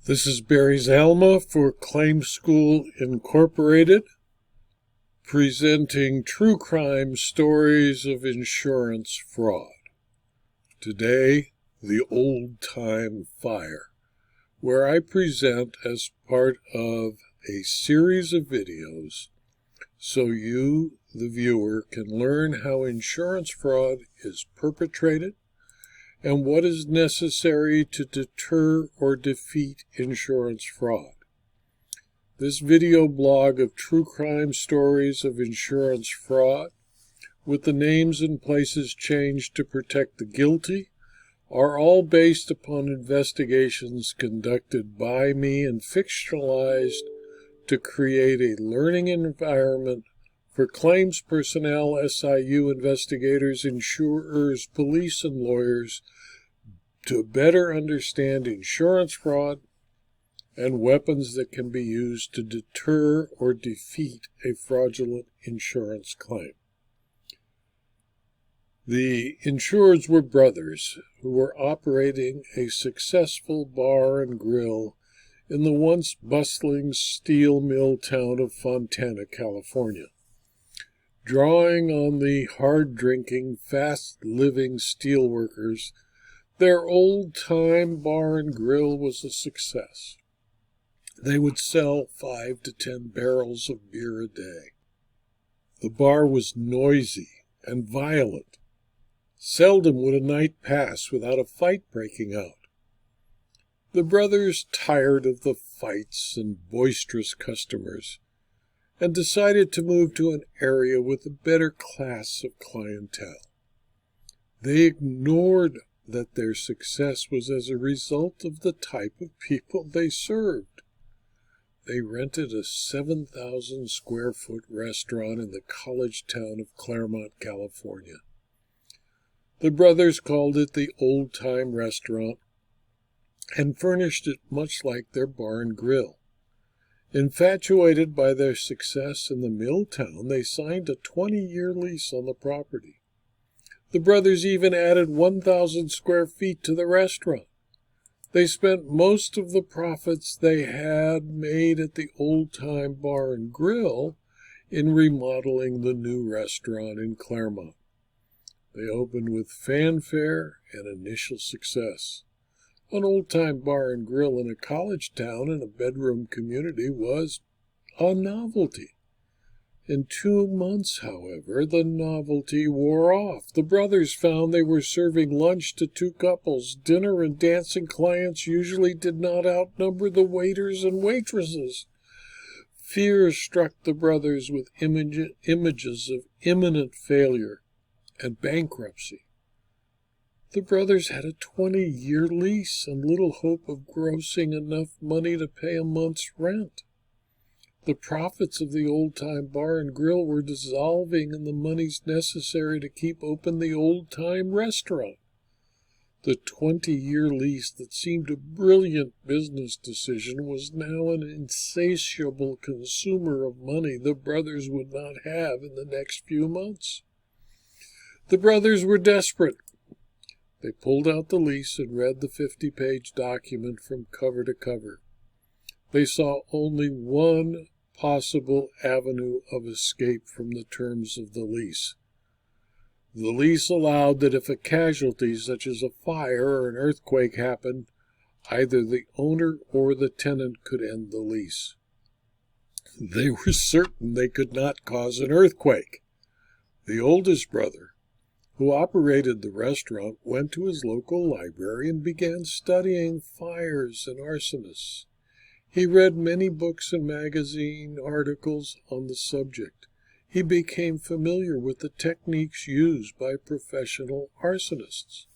This is Barry Zalma for Claim School Incorporated, presenting true crime stories of insurance fraud. Today, the Old Tyme Fire, where I present as part of a series of videos so you, the viewer, can learn how insurance fraud is perpetrated and what is necessary to deter or defeat insurance fraud. This video blog of true crime stories of insurance fraud, with the names and places changed to protect the guilty, are all based upon investigations conducted by me and fictionalized to create a learning environment for claims personnel, SIU investigators, insurers, police, and lawyers to better understand insurance fraud and weapons that can be used to deter or defeat a fraudulent insurance claim. The insurers were brothers who were operating a successful bar and grill in the once bustling steel mill town of Fontana, California. Drawing on the hard-drinking, fast-living steelworkers, their old-time bar and grill was a success. They would sell 5 to 10 barrels of beer a day. The bar was noisy and violent. Seldom would a night pass without a fight breaking out. The brothers tired of the fights and boisterous customers and decided to move to an area with a better class of clientele. They ignored that their success was as a result of the type of people they served. They rented a 7,000 square foot restaurant in the college town of Claremont, California. The brothers called it the Old Time Restaurant and furnished it much like their bar and grill. Infatuated by their success in the mill town, they signed a 20-year lease on the property. The brothers even added 1,000 square feet to the restaurant. They spent most of the profits they had made at the Old Time Bar and Grill in remodeling the new restaurant in Claremont. They opened with fanfare and initial success. An old-time bar and grill in a college town in a bedroom community was a novelty. In 2 months, however, the novelty wore off. The brothers found they were serving lunch to 2 couples. Dinner and dancing clients usually did not outnumber the waiters and waitresses. Fear struck the brothers with images of imminent failure and bankruptcy. The brothers had a 20-year lease and little hope of grossing enough money to pay a month's rent. The profits of the old-time bar and grill were dissolving in the monies necessary to keep open the old-time restaurant. The 20-year lease that seemed a brilliant business decision was now an insatiable consumer of money the brothers would not have in the next few months. The brothers were desperate. They pulled out the lease and read the 50-page document from cover to cover. They saw only one possible avenue of escape from the terms of the lease. The lease allowed that if a casualty such as a fire or an earthquake happened, either the owner or the tenant could end the lease. They were certain they could not cause an earthquake. The oldest brother, who operated the restaurant, went to his local library and began studying fires and arsonists. He read many books and magazine articles on the subject. He became familiar with the techniques used by professional arsonists.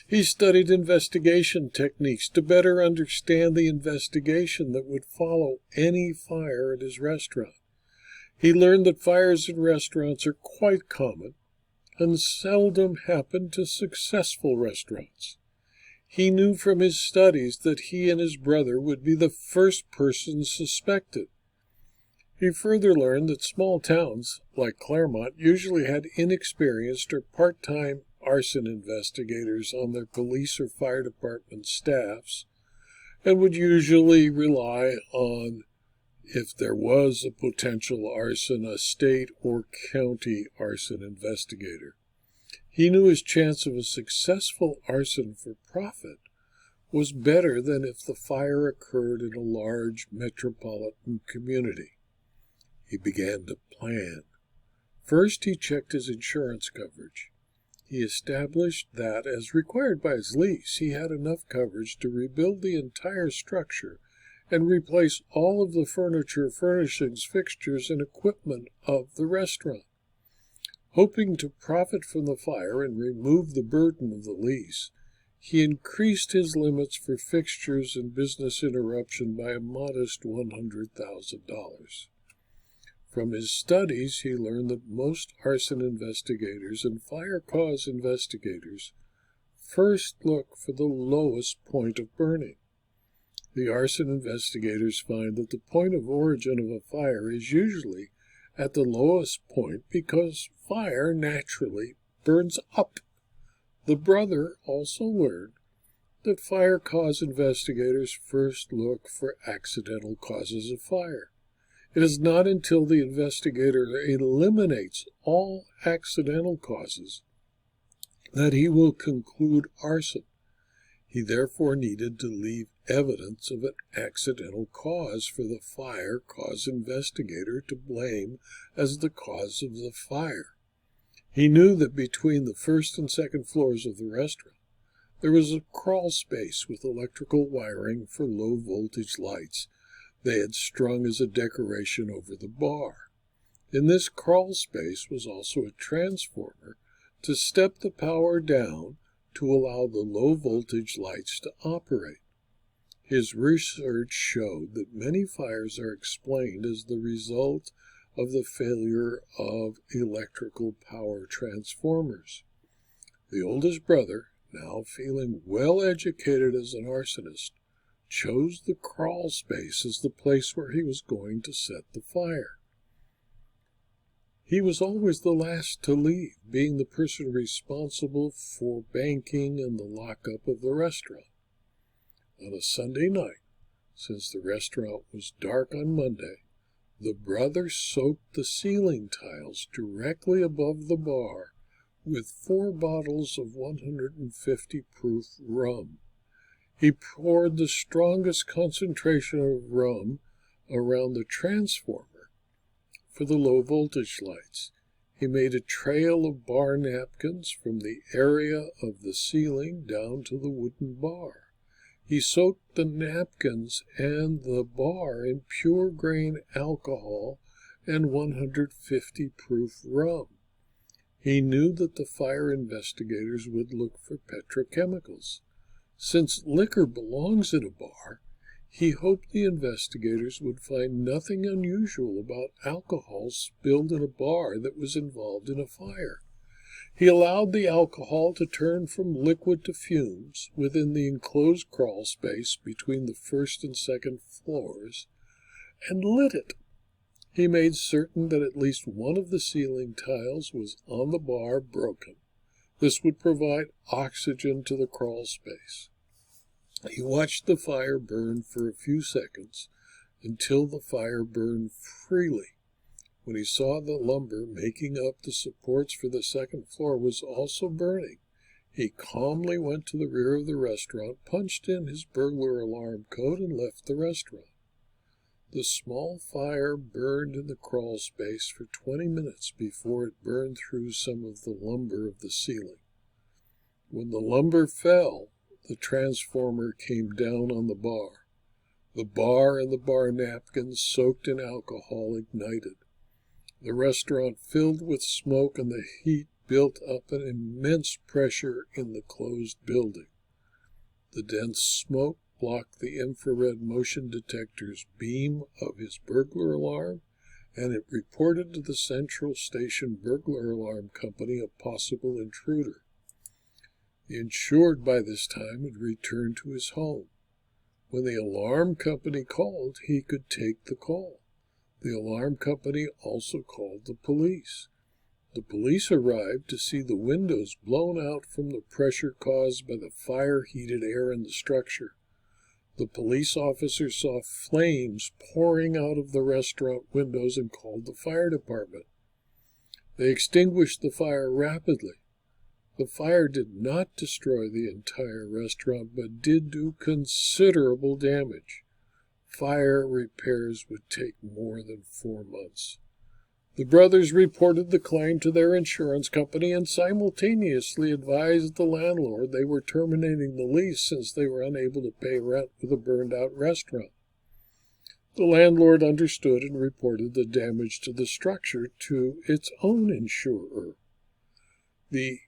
He studied investigation techniques to better understand the investigation that would follow any fire at his restaurant. He learned that fires in restaurants are quite common and seldom happen to successful restaurants. He knew from his studies that he and his brother would be the first persons suspected. He further learned that small towns, like Claremont, usually had inexperienced or part-time arson investigators on their police or fire department staffs, and would usually rely on, if there was a potential arson, a state or county arson investigator. He knew his chance of a successful arson for profit was better than if the fire occurred in a large metropolitan community. He began to plan. First, he checked his insurance coverage. He established that, as required by his lease, he had enough coverage to rebuild the entire structure and replace all of the furniture, furnishings, fixtures, and equipment of the restaurant. Hoping to profit from the fire and remove the burden of the lease, he increased his limits for fixtures and business interruption by a modest $100,000. From his studies, he learned that most arson investigators and fire cause investigators first look for the lowest point of burning. The arson investigators find that the point of origin of a fire is usually at the lowest point because fire naturally burns up. The brother also learned that fire cause investigators first look for accidental causes of fire. It is not until the investigator eliminates all accidental causes that he will conclude arson. He therefore needed to leave evidence of an accidental cause for the fire cause investigator to blame as the cause of the fire. He knew that between the first and second floors of the restaurant, there was a crawl space with electrical wiring for low voltage lights they had strung as a decoration over the bar. In this crawl space was also a transformer to step the power down to allow the low voltage lights to operate. His research showed that many fires are explained as the result of the failure of electrical power transformers. The oldest brother, now feeling well educated as an arsonist, chose the crawl space as the place where he was going to set the fire. He was always the last to leave, being the person responsible for banking and the lockup of the restaurant. On a Sunday night, since the restaurant was dark on Monday, the brother soaked the ceiling tiles directly above the bar with 4 bottles of 150 proof rum. He poured the strongest concentration of rum around the transformer for the low voltage lights. He made a trail of bar napkins from the area of the ceiling down to the wooden bar. He soaked the napkins and the bar in pure grain alcohol and 150 proof rum. He knew that the fire investigators would look for petrochemicals. Since liquor belongs at a bar, he hoped the investigators would find nothing unusual about alcohol spilled in a bar that was involved in a fire. He allowed the alcohol to turn from liquid to fumes within the enclosed crawl space between the first and second floors and lit it. He made certain that at least one of the ceiling tiles was on the bar broken. This would provide oxygen to the crawl space. He watched the fire burn for a few seconds until the fire burned freely. When he saw the lumber making up the supports for the second floor was also burning, he calmly went to the rear of the restaurant, punched in his burglar alarm code, and left the restaurant. The small fire burned in the crawl space for 20 minutes before it burned through some of the lumber of the ceiling. When the lumber fell, the transformer came down on the bar. The bar and the bar napkins, soaked in alcohol, ignited. The restaurant filled with smoke, and the heat built up an immense pressure in the closed building. The dense smoke blocked the infrared motion detector's beam of his burglar alarm, and it reported to the Central Station Burglar Alarm Company a possible intruder. The insured by this time had returned to his home. When the alarm company called, he could take the call. The alarm company also called the police. The police arrived to see the windows blown out from the pressure caused by the fire-heated air in the structure. The police officer saw flames pouring out of the restaurant windows and called the fire department. They extinguished the fire rapidly. The fire did not destroy the entire restaurant, but did do considerable damage. Fire repairs would take more than 4 months. The brothers reported the claim to their insurance company and simultaneously advised the landlord they were terminating the lease since they were unable to pay rent with a burned-out restaurant. The landlord understood and reported the damage to the structure to its own insurer. The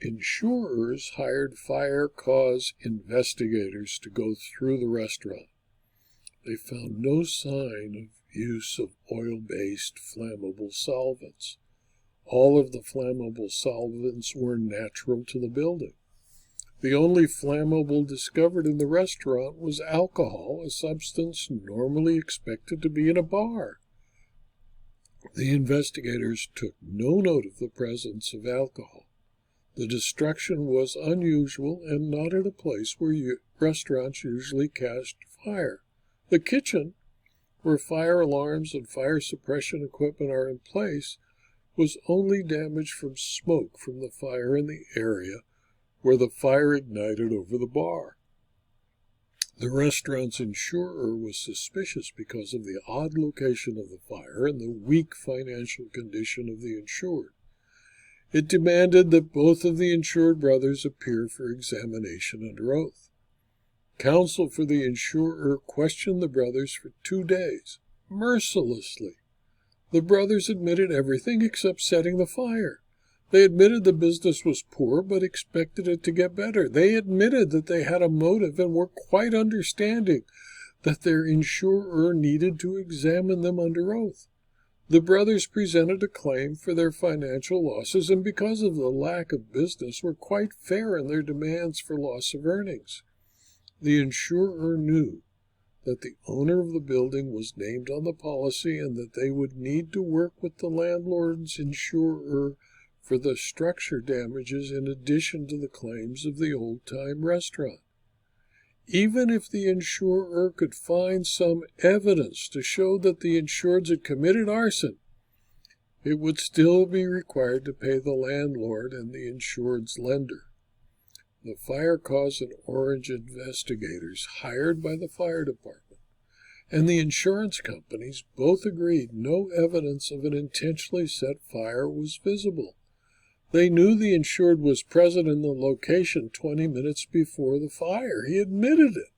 insurers hired fire cause investigators to go through the restaurant. They found no sign of use of oil-based flammable solvents. All of the flammable solvents were natural to the building. The only flammable discovered in the restaurant was alcohol, a substance normally expected to be in a bar. The investigators took no note of the presence of alcohol. The destruction was unusual and not at a place where restaurants usually catch fire. The kitchen, where fire alarms and fire suppression equipment are in place, was only damaged from smoke from the fire in the area where the fire ignited over the bar. The restaurant's insurer was suspicious because of the odd location of the fire and the weak financial condition of the insured. It demanded that both of the insured brothers appear for examination under oath. Counsel for the insurer questioned the brothers for 2 days, mercilessly. The brothers admitted everything except setting the fire. They admitted the business was poor, but expected it to get better. They admitted that they had a motive and were quite understanding that their insurer needed to examine them under oath. The brothers presented a claim for their financial losses, and because of the lack of business, were quite fair in their demands for loss of earnings. The insurer knew that the owner of the building was named on the policy and that they would need to work with the landlord's insurer for the structure damages in addition to the claims of the old Tyme restaurant. Even if the insurer could find some evidence to show that the insureds had committed arson, it would still be required to pay the landlord and the insured's lender. The fire cause and orange investigators hired by the fire department and the insurance companies both agreed no evidence of an intentionally set fire was visible. They knew the insured was present in the location 20 minutes before the fire. He admitted it.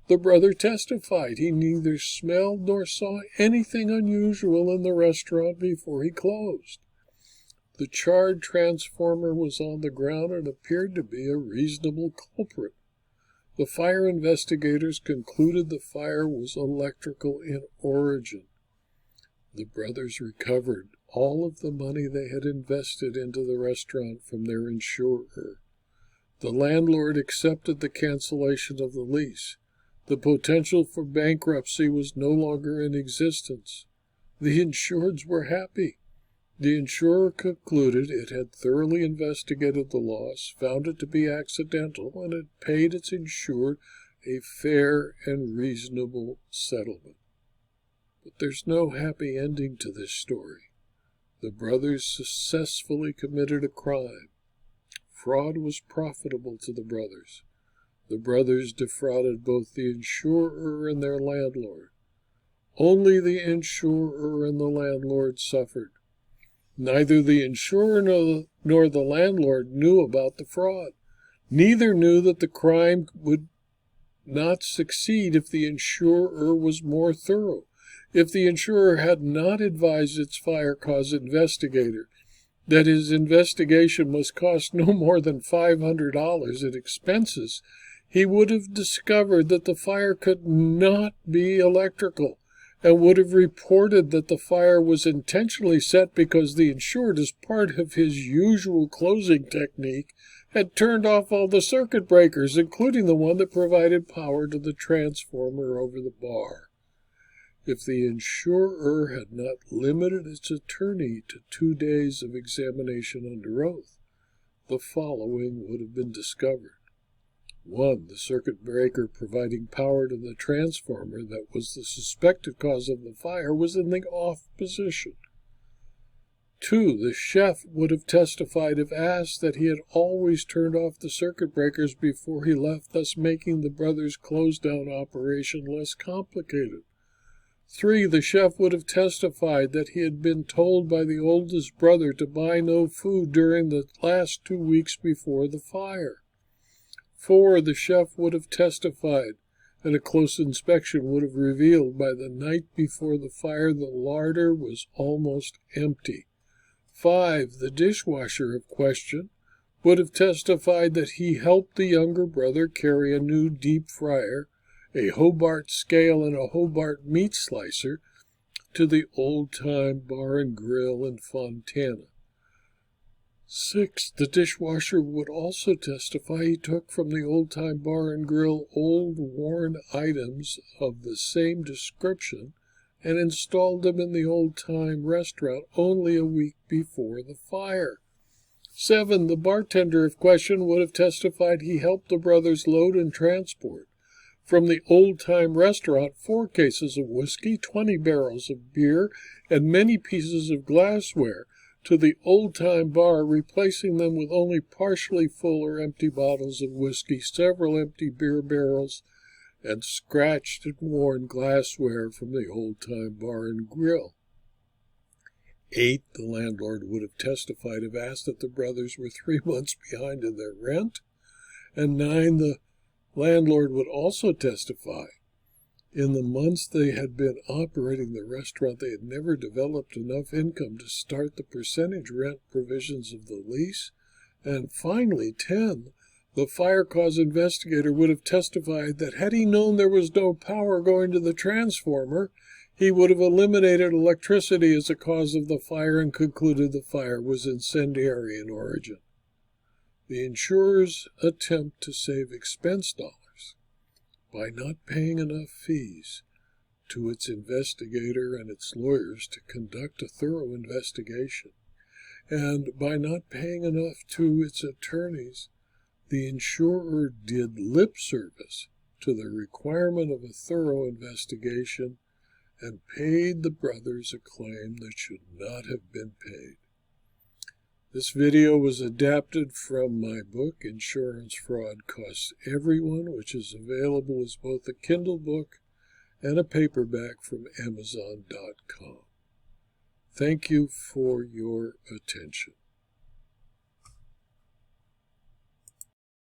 The brother testified he neither smelled nor saw anything unusual in the restaurant before he closed. The charred transformer was on the ground and appeared to be a reasonable culprit. The fire investigators concluded the fire was electrical in origin. The brothers recovered all of the money they had invested into the restaurant from their insurer. The landlord accepted the cancellation of the lease. The potential for bankruptcy was no longer in existence. The insureds were happy. The insurer concluded it had thoroughly investigated the loss, found it to be accidental, and had paid its insured a fair and reasonable settlement. But there's no happy ending to this story. The brothers successfully committed a crime. Fraud was profitable to the brothers. The brothers defrauded both the insurer and their landlord. Only the insurer and the landlord suffered. Neither the insurer nor the landlord knew about the fraud. Neither knew that the crime would not succeed if the insurer was more thorough. If the insurer had not advised its fire cause investigator that his investigation must cost no more than $500 in expenses, he would have discovered that the fire could not be electrical, and would have reported that the fire was intentionally set because the insured, as part of his usual closing technique, had turned off all the circuit breakers, including the one that provided power to the transformer over the bar. If the insurer had not limited its attorney to 2 days of examination under oath, the following would have been discovered. 1. The circuit breaker providing power to the transformer that was the suspected cause of the fire was in the off position. 2. The chef would have testified if asked that he had always turned off the circuit breakers before he left, thus making the brothers' close-down operation less complicated. 3. The chef would have testified that he had been told by the oldest brother to buy no food during the last 2 weeks before the fire. 4. The chef would have testified, and a close inspection would have revealed by the night before the fire the larder was almost empty. 5. The dishwasher of question would have testified that he helped the younger brother carry a new deep fryer, a Hobart scale, and a Hobart meat slicer to the Old Time Bar and Grill in Fontana. 6. The dishwasher would also testify he took from the Old Time Bar and Grill old worn items of the same description and installed them in the Old Time restaurant only a week before the fire. 7. The bartender of question would have testified he helped the brothers load and transport from the Old Time restaurant 4 cases of whiskey, 20 barrels of beer, and many pieces of glassware to the Old Time Bar, replacing them with only partially full or empty bottles of whiskey, several empty beer barrels, and scratched and worn glassware from the Old Time Bar and Grill. 8. The landlord would have testified if asked that the brothers were 3 months behind in their rent. And 9. The landlord would also testify in the months they had been operating the restaurant, they had never developed enough income to start the percentage rent provisions of the lease. And finally, 10. The fire cause investigator would have testified that had he known there was no power going to the transformer, he would have eliminated electricity as a cause of the fire and concluded the fire was incendiary in origin. The insurers attempt to save expense dollars by not paying enough fees to its investigator and its lawyers to conduct a thorough investigation, and by not paying enough to its attorneys, the insurer did lip service to the requirement of a thorough investigation and paid the brothers a claim that should not have been paid. This video was adapted from my book, Insurance Fraud Costs Everyone, which is available as both a Kindle book and a paperback from Amazon.com. Thank you for your attention.